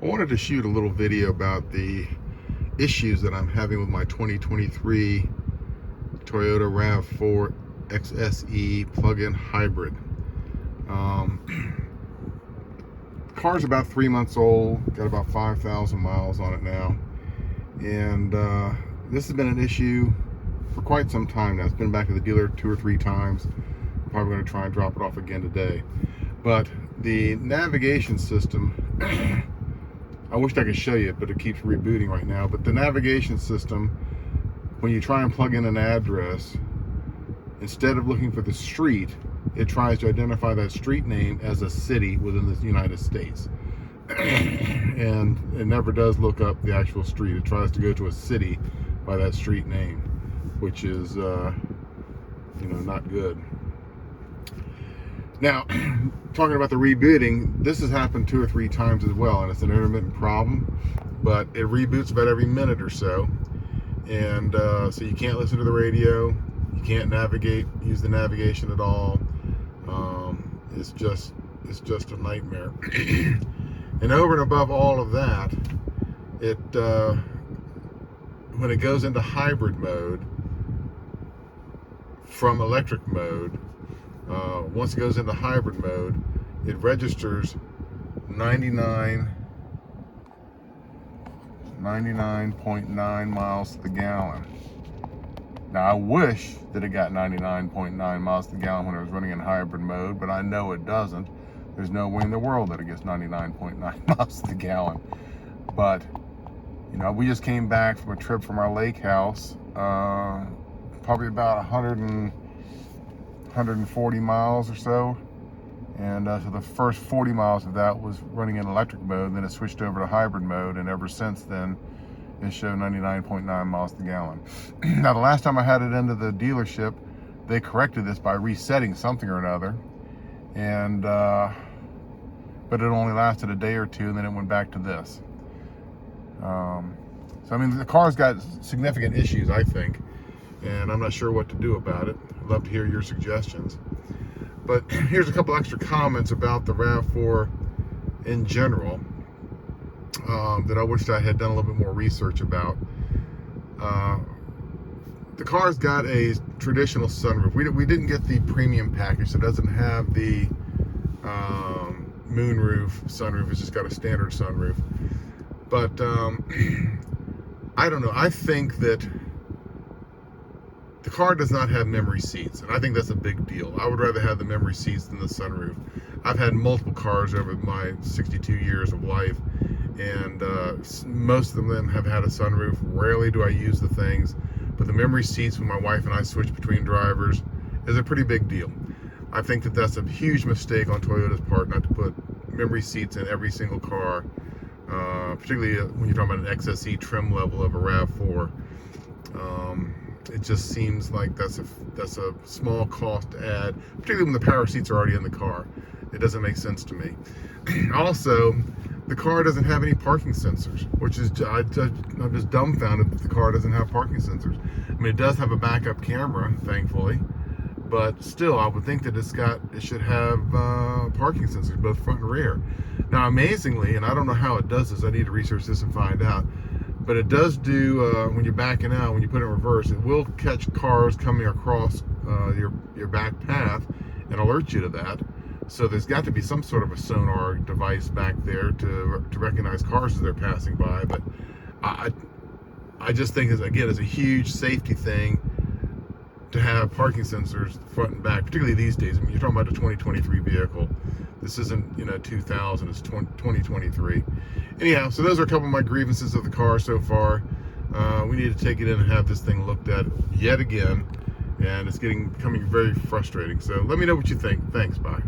I wanted to shoot a little video about the issues that I'm having with my 2023 Toyota RAV4 XSE plug-in hybrid. The car's about 3 months old, got about 5,000 miles on it now, and this has been an issue for quite some time now. It's been back to the dealer 2 or 3 times. I'm probably going to try and drop it off again today. But the navigation system, I wish I could show you, but it keeps rebooting right now. But the navigation system, when you try and plug in an address, instead of looking for the street, it tries to identify that street name as a city within the United States. And it never does look up the actual street. It tries to go to a city by that street name, which is, not good. Now, talking about the rebooting, this has happened 2 or 3 times as well, and it's an intermittent problem, but it reboots about every minute or so. And so you can't listen to the radio, you can't use the navigation at all. It's just a nightmare. And over and above all of that, when it goes into hybrid mode from electric mode, once it goes into hybrid mode, it registers 99.9 miles to the gallon. Now, I wish that it got 99.9 miles to the gallon when it was running in hybrid mode, but I know it doesn't. There's no way in the world that it gets 99.9 miles to the gallon. But, we just came back from a trip from our lake house, probably about 140 miles or so. And so the first 40 miles of that was running in electric mode, then it switched over to hybrid mode, and ever since then, it showed 99.9 miles to the gallon. Now, the last time I had it into the dealership, they corrected this by resetting something or another, and but it only lasted a day or two, and then it went back to this. So, I mean, the car's got significant issues, I think, and I'm not sure what to do about it. I'd love to hear your suggestions. But here's a couple extra comments about the RAV4 in general that I wished I had done a little bit more research about. The car's got a traditional sunroof. We didn't get the premium package, so it doesn't have the moonroof sunroof. It's just got a standard sunroof. But I don't know. I think that the car does not have memory seats, and I think that's a big deal. I would rather have the memory seats than the sunroof. I've had multiple cars over my 62 years of life, and most of them have had a sunroof. Rarely do I use the things, but the memory seats when my wife and I switch between drivers is a pretty big deal. I think that that's a huge mistake on Toyota's part not to put memory seats in every single car, particularly when you're talking about an XSE trim level of a RAV4. It just seems like that's a small cost to add, particularly when the power seats are already in the car. It doesn't make sense to me. Also, the car doesn't have any parking sensors, which is I'm just dumbfounded that the car doesn't have parking sensors. I mean, it does have a backup camera, thankfully, but still, I would think that it should have parking sensors, both front and rear. Now, amazingly, and I don't know how it does this, I need to research this and find out, but it does do, when you're backing out, when you put it in reverse, it will catch cars coming across your back path and alert you to that. So there's got to be some sort of a sonar device back there to recognize cars as they're passing by. But I just think, it's a huge safety thing to have parking sensors front and back, particularly these days. I mean, you're talking about a 2023 vehicle. This isn't 2000, it's 2023. Anyhow, so those are a couple of my grievances of the car so far. We need to take it in and have this thing looked at yet again, and it's becoming very frustrating. So let me know what you think. Thanks, bye.